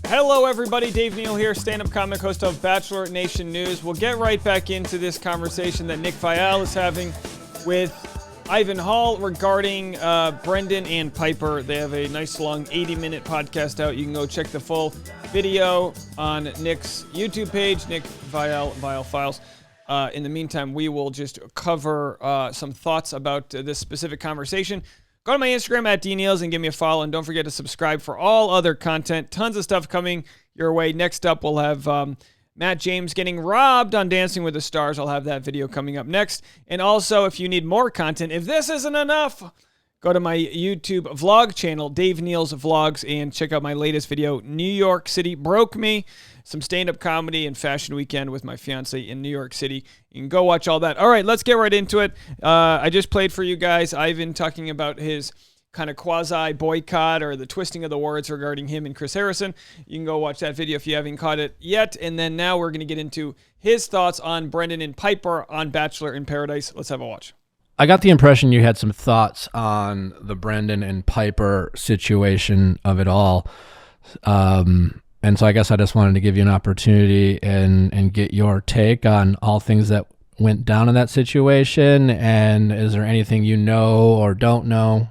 Hello, everybody. Dave Neal here, stand-up comic, host of Bachelor Nation News. We'll get right back into this conversation that Nick Viall is having with Ivan Hall regarding Brendan and Pieper. They have a nice long 80-minute podcast out. You can go check the full video on Nick's YouTube page, Nick Viall, Viall Files. In the meantime, we will just cover some thoughts about this specific conversation. Go to my Instagram at DNeals and give me a follow, and don't forget to subscribe for all other content. Tons of stuff coming your way. Next up, we'll have Matt James getting robbed on Dancing with the Stars. I'll have that video coming up next. And also, if you need more content, if this isn't enough, go to my YouTube vlog channel, Dave Neal's Vlogs, and check out my latest video, New York City Broke Me. Some stand-up comedy and fashion weekend with my fiance in New York City. You can go watch all that. All right, let's get right into it. I just played for you guys Ivan talking about his kind of quasi-boycott or the twisting of the words regarding him and Chris Harrison. You can go watch that video if you haven't caught it yet. And then now we're going to get into his thoughts on Brendan and Pieper on Bachelor in Paradise. Let's have a watch. I got the impression you had some thoughts on the Brendan and Pieper situation of it all. And so I guess I just wanted to give you an opportunity and get your take on all things that went down in that situation. And is there anything you know or don't know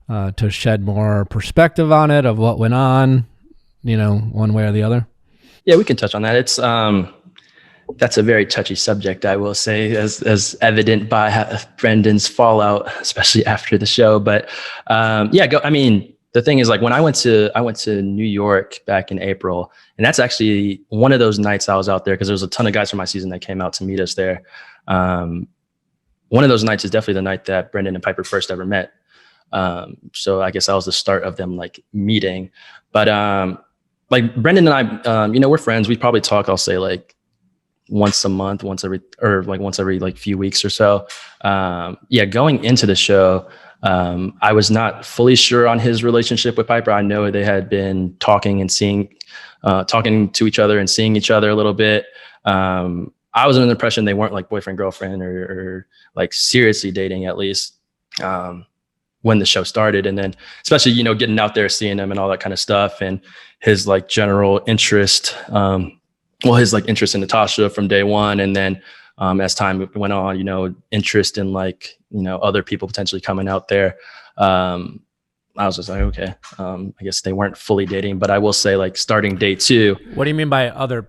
to shed more perspective on it of what went on, you know, one way or the other? Yeah, we can touch on that. It's that's a very touchy subject, I will say, as evident by Brendan's fallout, especially after the show. But the thing is, like, when I went to New York back in April, and that's actually one of those nights I was out there because there was a ton of guys from my season that came out to meet us there. One of those nights is definitely the night that Brendan and Pieper first ever met. So I guess that was the start of them like meeting. But like Brendan and I, we're friends. We probably talk, I'll say, like once a month, once every like few weeks or so. Going into the show, I was not fully sure on his relationship with Pieper. I know they had been talking to each other and seeing each other a little bit. I was under the impression they weren't like boyfriend, girlfriend, or like seriously dating, at least when the show started. And then especially, getting out there, seeing him and all that kind of stuff, and his like general interest, his like interest in Natasha from day one. And then as time went on, interest in like, other people potentially coming out there. I was just like, okay, I guess they weren't fully dating, but I will say, like, starting day 2. What do you mean by other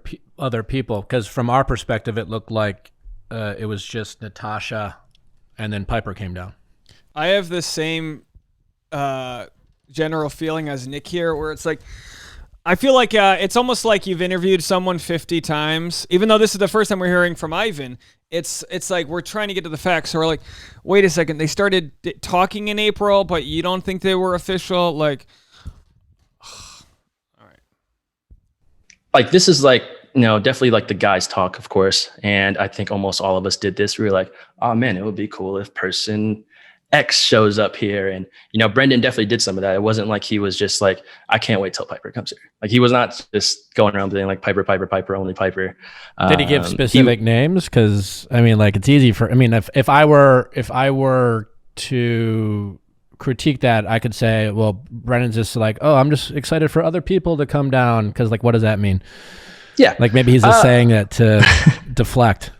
people? Because from our perspective, it looked like it was just Natasha and then Pieper came down. I have the same general feeling as Nick here, where it's like, I feel like it's almost like you've interviewed someone 50 times, even though this is the first time we're hearing from Ivan. It's like we're trying to get to the facts. So we're like, wait a second, they started talking in April, but you don't think they were official? Like, all right. Like, this is like, definitely like the guys talk, of course. And I think almost all of us did this. We were like, oh man, it would be cool if person X shows up here. And, Brendan definitely did some of that. It wasn't like he was just like, I can't wait till Pieper comes here. Like, he was not just going around being like Pieper, Pieper, Pieper, only Pieper. Did he give specific names? Because it's easy for, if I were to critique that, I could say, well, Brendan's just like, oh, I'm just excited for other people to come down. Because like, what does that mean? Yeah. Like, maybe he's just saying that to deflect.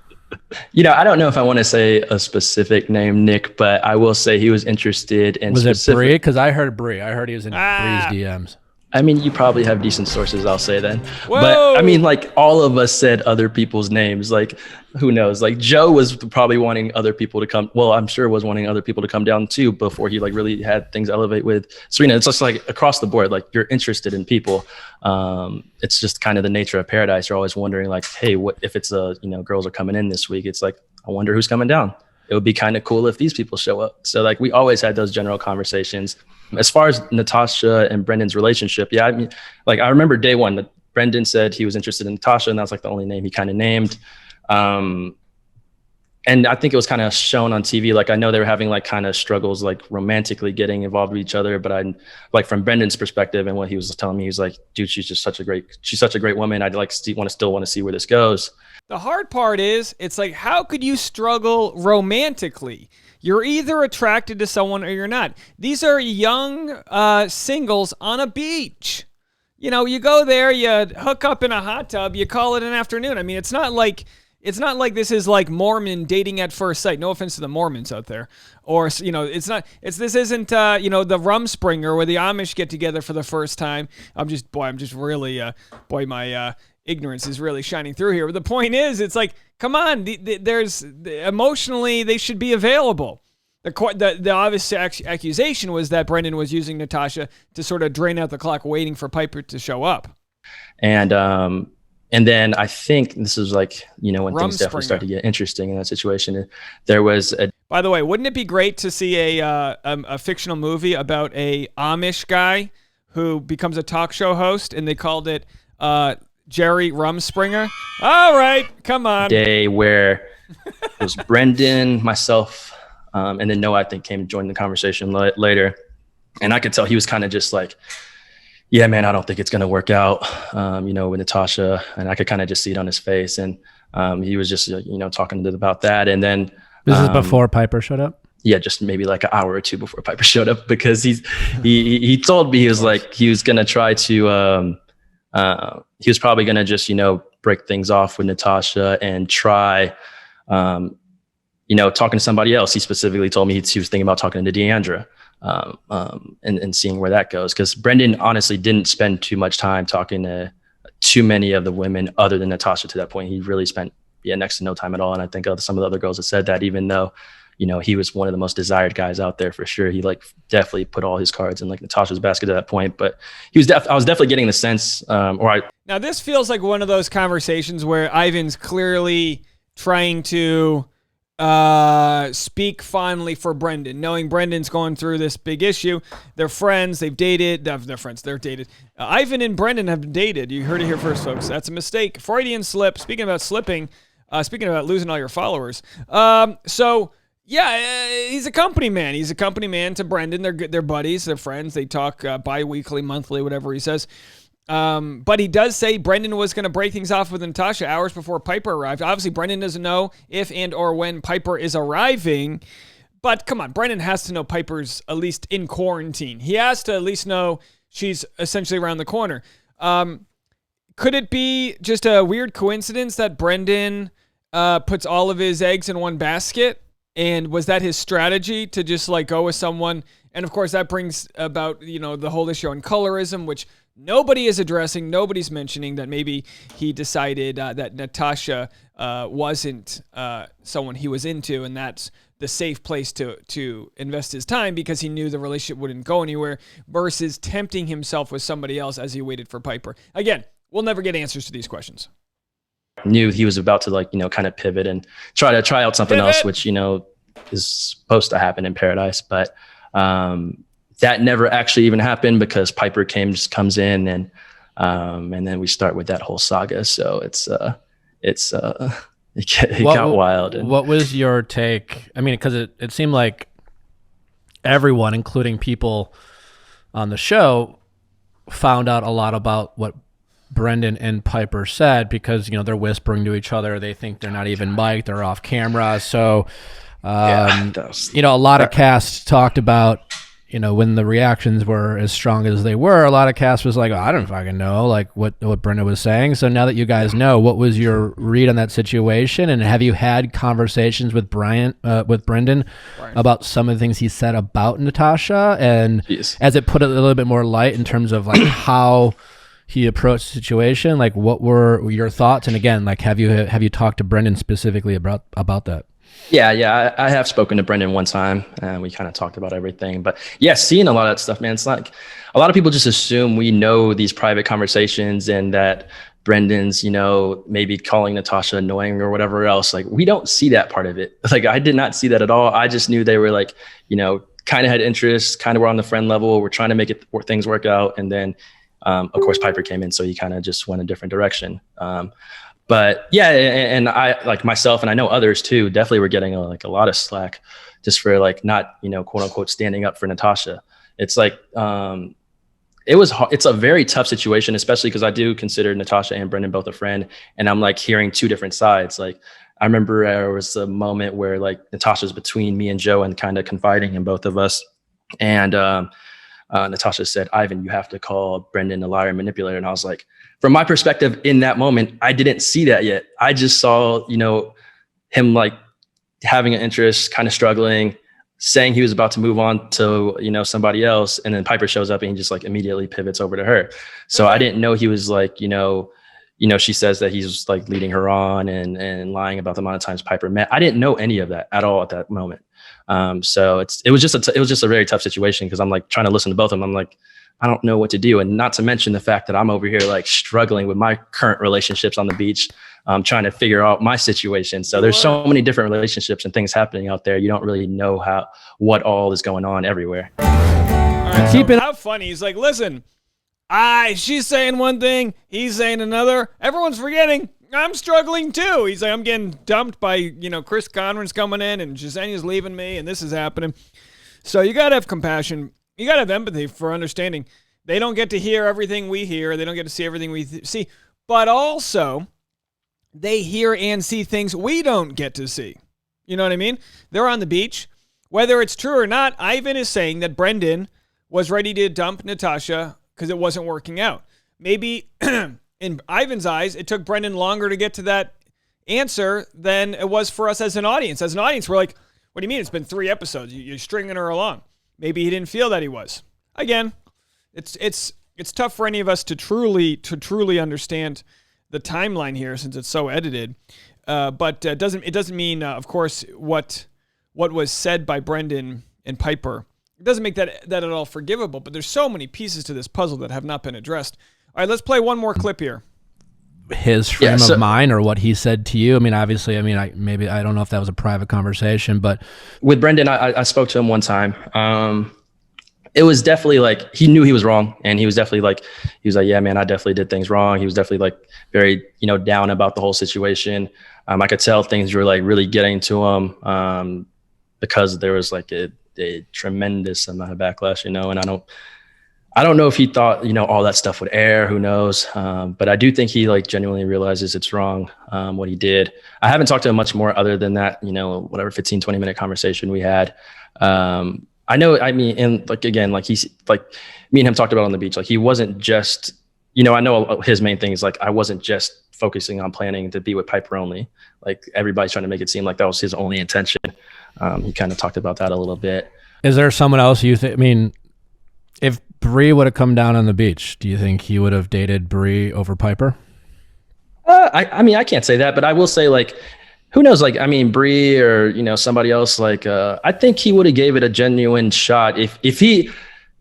I don't know if I want to say a specific name, Nick, but I will say he was interested in. Was it Bree? Because I heard Bree. I heard he was in Bree's DMs. You probably have decent sources, I'll say then. Whoa. But like, all of us said other people's names. Like, who knows? Like, Joe was probably wanting other people to come. Well, I'm sure was wanting other people to come down too before he like really had things elevate with Serena. It's just like across the board. Like, you're interested in people. It's just kind of the nature of Paradise. You're always wondering, like, hey, what if it's girls are coming in this week? It's like, I wonder who's coming down. It would be kind of cool if these people show up. So like, we always had those general conversations. As far as Natasha and Brendan's relationship, I remember day one that Brendan said he was interested in Natasha, and that's like the only name he kind of named. And I think it was kind of shown on TV. Like, I know they were having like kind of struggles, like romantically getting involved with each other. But I like, from Brendan's perspective and what he was telling me, he's like, dude, she's such a great woman. I'd like still want to see where this goes. The hard part is, it's like, how could you struggle romantically? You're either attracted to someone or you're not. These are young singles on a beach. you go there, you hook up in a hot tub, you call it an afternoon. I mean, it's not like this is like Mormon dating at first sight. No offense to the Mormons out there. Or, this isn't, the Rumspringer where the Amish get together for the first time. I'm just really, my ignorance is really shining through here. But the point is, it's like, come on, emotionally, they should be available. The obvious accusation was that Brendan was using Natasha to sort of drain out the clock, waiting for Pieper to show up. And then I think this is like, when things definitely start to get interesting in that situation. There was By the way, wouldn't it be great to see a fictional movie about a Amish guy who becomes a talk show host, and they called it Jerry Rumspringer? All right, come on. Day where it was Brendan, myself, and then Noah, I think, came and joined the conversation later. And I could tell he was kind of just like, yeah, man, I don't think it's going to work out, with Natasha. And I could kind of just see it on his face. And he was just, talking about that. And then this is before Pieper showed up? Yeah, just maybe like an hour or two before Pieper showed up, because he told me he was like, he was going to try to, he was probably going to just, break things off with Natasha and try, talking to somebody else. He specifically told me he was thinking about talking to Deandra. And seeing where that goes, because Brendan honestly didn't spend too much time talking to too many of the women other than Natasha to that point. He really spent next to no time at all. And I think some of the other girls have said that, even though he was one of the most desired guys out there for sure, he like definitely put all his cards in like Natasha's basket at that point. But I was definitely getting the sense now this feels like one of those conversations where Ivan's clearly trying to speak fondly for Brendan, knowing Brendan's going through this big issue. They're friends. They've dated. They're friends. They're dated. Ivan and Brendan have dated. You heard it here first, folks. That's a mistake. Freudian slip. Speaking about slipping, speaking about losing all your followers. He's a company man. He's a company man to Brendan. They're buddies. They're friends. They talk bi-weekly, monthly, whatever he says. But he does say Brendan was going to break things off with Natasha hours before Pieper arrived. Obviously, Brendan doesn't know if and or when Pieper is arriving. But come on, Brendan has to know Pieper's at least in quarantine. He has to at least know she's essentially around the corner. Could it be just a weird coincidence that Brendan puts all of his eggs in one basket? And was that his strategy to just like go with someone? And of course, that brings about, the whole issue on colorism, which nobody is addressing. Nobody's mentioning that maybe he decided that Natasha wasn't someone he was into, and that's the safe place to invest his time because he knew the relationship wouldn't go anywhere, versus tempting himself with somebody else as he waited for Pieper. Again, we'll never get answers to these questions. Knew he was about to kind of pivot and try out something else, which, is supposed to happen in Paradise. But that never actually even happened because Pieper comes in and then we start with that whole saga. So it got wild. And what was your take? I mean, because it seemed like everyone, including people on the show, found out a lot about what Brendan and Pieper said, because they're whispering to each other. They think they're not even mic'd, they're off camera. So a lot of cast talked about when the reactions were as strong as they were, a lot of cast was like, I don't fucking know like what Brendan was saying. So now that you guys know, what was your read on that situation, and have you had conversations with Brendan about some of the things he said about Natasha, and as it put a little bit more light in terms of like how he approached the situation? Like, what were your thoughts? And again, like, have you talked to Brendan specifically about that? Yeah. I have spoken to Brendan one time, and we kind of talked about everything. But yeah, seeing a lot of that stuff, man, it's like a lot of people just assume we know these private conversations and that Brendan's, maybe calling Natasha annoying or whatever else. Like, we don't see that part of it. Like, I did not see that at all. I just knew they were like, kind of had interest, kind of were on the friend level. We're trying to make things work out. And then, of course, Pieper came in, so he kind of just went a different direction. But yeah, and I, like myself, and I know others too, definitely were getting a lot of slack just for like not, quote unquote, standing up for Natasha. It's like, it's a very tough situation, especially because I do consider Natasha and Brendan both a friend, and I'm like hearing two different sides. Like, I remember there was a moment where like Natasha's between me and Joe and kind of confiding in both of us. And Natasha said, "Ivan, you have to call Brendan a liar and manipulator." And I was like, from my perspective in that moment, I didn't see that yet. I just saw, him like having an interest, kind of struggling, saying he was about to move on to, somebody else. And then Pieper shows up and he just like immediately pivots over to her. So I didn't know he was like, she says that he's like leading her on and lying about the amount of times Pieper met. I didn't know any of that at all at that moment. So it was just a very tough situation because I'm like trying to listen to both of them. I'm like, I don't know what to do. And not to mention the fact that I'm over here like struggling with my current relationships on the beach, trying to figure out my situation. So there's so many different relationships and things happening out there. You don't really know what all is going on everywhere. All right, keep it. How funny. He's like, listen, she's saying one thing, he's saying another. Everyone's forgetting I'm struggling too. He's like, I'm getting dumped by, Chris Conran's coming in and Jasenia's leaving me and this is happening. So you got to have compassion. You got to have empathy for understanding. They don't get to hear everything we hear. They don't get to see everything we see. But also, they hear and see things we don't get to see. You know what I mean? They're on the beach. Whether it's true or not, Ivan is saying that Brendan was ready to dump Natasha because it wasn't working out. Maybe in Ivan's eyes, it took Brendan longer to get to that answer than it was for us as an audience. As an audience, we're like, what do you mean? It's been 3 episodes. You're stringing her along. Maybe he didn't feel that he was. Again, it's tough for any of us to truly understand the timeline here since it's so edited. But it doesn't mean, of course, what was said by Brendan and Pieper. It doesn't make that at all forgivable. But there's so many pieces to this puzzle that have not been addressed. All right, let's play one more clip here. His frame of mind or what he said to you. I mean, obviously, I don't know if that was a private conversation, but with Brendan, I spoke to him one time. It was definitely like, he knew he was wrong. And he was definitely like, yeah, man, I definitely did things wrong. He was definitely like very, down about the whole situation. I could tell things were like really getting to him because there was like a tremendous amount of backlash, and I don't know if he thought, all that stuff would air, who knows? But I do think he like genuinely realizes it's wrong, what he did. I haven't talked to him much more other than that, whatever 15, 20 minute conversation we had. I know, and like, again, like he's like me and him talked about on the beach, like he wasn't just, I know his main thing is like, I wasn't just focusing on planning to be with Pieper only. Like everybody's trying to make it seem like that was his only intention. He kind of talked about that a little bit. Is there someone else you think, if Bree would have come down on the beach, do you think he would have dated Bree over Pieper? I can't say that, but I will say like, who knows? Like, Bree or, somebody else, like, I think he would have gave it a genuine shot.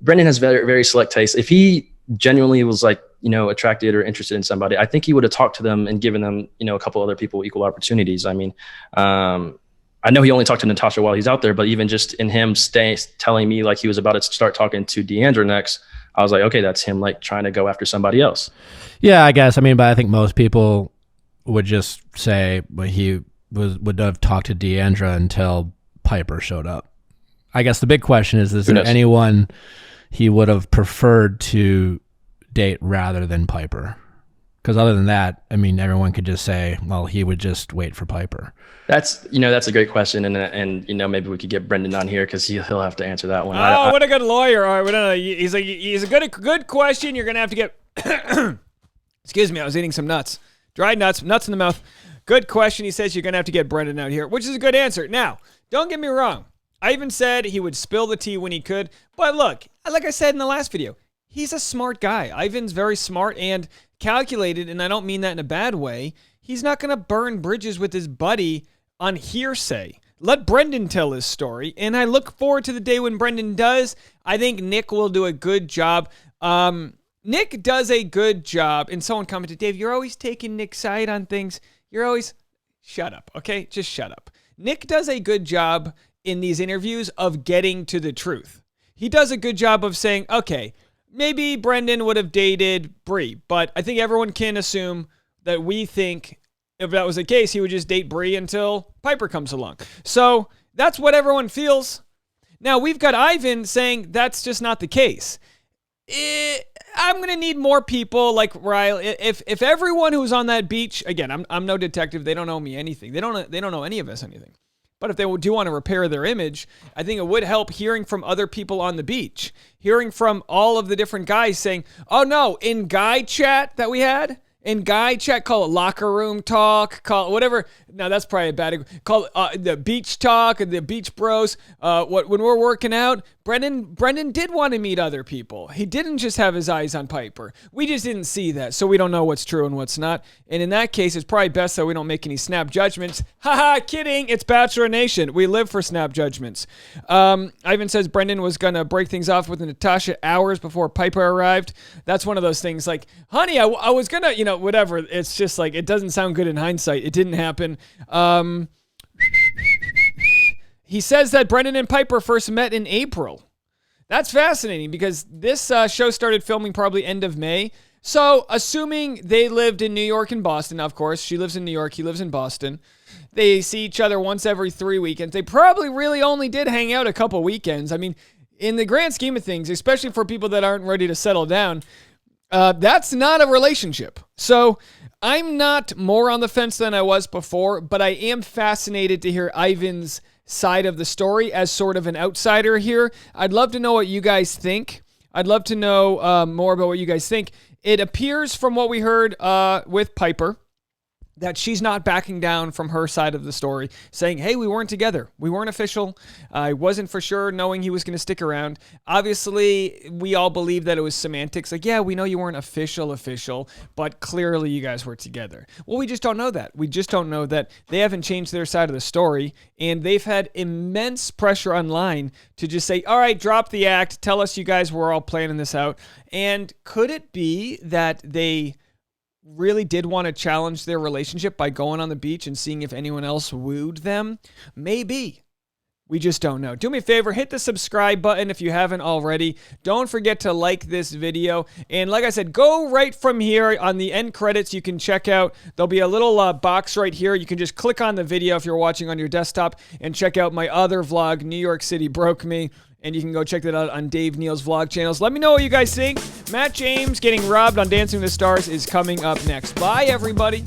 Brendan has very, very select taste. If he genuinely was like, attracted or interested in somebody, I think he would have talked to them and given them, a couple other people equal opportunities. I know he only talked to Natasha while he's out there, but even just in him telling me like he was about to start talking to Deandra next, I was like, okay, that's him like trying to go after somebody else. Yeah, I guess. But I think most people would just say he would have talked to Deandra until Pieper showed up. I guess the big question is there anyone he would have preferred to date rather than Pieper? Because other than that, everyone could just say, well, he would just wait for Pieper. That's a great question, and maybe we could get Brendan on here because he'll have to answer that one. Oh, what a good lawyer! All right, he's a good question. You're gonna have to get. Excuse me, I was eating some nuts, dried nuts in the mouth. Good question. He says you're gonna have to get Brendan out here, which is a good answer. Now, don't get me wrong. I even said he would spill the tea when he could, but look, like I said in the last video, he's a smart guy. Ivan's very smart and calculated, and I don't mean that in a bad way. He's not gonna burn bridges with his buddy on hearsay. Let Brendan tell his story, and I look forward to the day when Brendan does. I think Nick will do a good job. Nick does a good job, and someone commented, Dave, you're always taking Nick's side on things. You're always... Shut up, okay? Just shut up. Nick does a good job in these interviews of getting to the truth. He does a good job of saying, okay, maybe Brendan would have dated Bree, but I think everyone can assume that we think if that was the case, he would just date Bree until Pieper comes along. So that's what everyone feels. Now, we've got Ivan saying that's just not the case. I'm going to need more people like Riley. If everyone who's on that beach, again, I'm no detective. They don't know me anything. They don't know any of us anything. But if they do want to repair their image, I think it would help hearing from other people on the beach, hearing from all of the different guys saying, oh no, in guy chat that we had, in guy chat, call it locker room talk, call it whatever. Now that's probably a bad. Call it the beach talk, the beach bros. When we're working out, Brendan did want to meet other people. He didn't just have his eyes on Pieper. We just didn't see that, so we don't know what's true and what's not. And in that case, it's probably best that we don't make any snap judgments. Haha, kidding. It's Bachelor Nation. We live for snap judgments. Ivan says Brendan was gonna break things off with Natasha hours before Pieper arrived. That's one of those things like, honey, I was gonna, whatever. It's just like, it doesn't sound good in hindsight. It didn't happen. He says that Brendan and Pieper first met in April. That's fascinating because this show started filming probably end of May. So assuming they lived in New York and Boston, of course, she lives in New York, he lives in Boston. They see each other once every 3 weekends. They probably really only did hang out a couple weekends. I mean, in the grand scheme of things, especially for people that aren't ready to settle down, that's not a relationship. So I'm not more on the fence than I was before, but I am fascinated to hear Ivan's side of the story as sort of an outsider here. I'd love to know what you guys think. I'd love to know more about what you guys think. It appears from what we heard with Pieper that she's not backing down from her side of the story, saying, hey, we weren't together. We weren't official. I wasn't for sure knowing he was going to stick around. Obviously, we all believe that it was semantics. Like, yeah, we know you weren't official, but clearly you guys were together. Well, we just don't know that. We just don't know that. They haven't changed their side of the story, and they've had immense pressure online to just say, all right, drop the act. Tell us you guys were all planning this out. And could it be that they really did want to challenge their relationship by going on the beach and seeing if anyone else wooed them? Maybe. We just don't know. Do me a favor, hit the subscribe button if you haven't already. Don't forget to like this video. And like I said, go right from here on the end credits. You can check out, there'll be a little box right here. You can just click on the video if you're watching on your desktop and check out my other vlog, New York City Broke Me. And you can go check that out on Dave Neal's vlog channels. Let me know what you guys think. Matt James getting robbed on Dancing with the Stars is coming up next. Bye, everybody.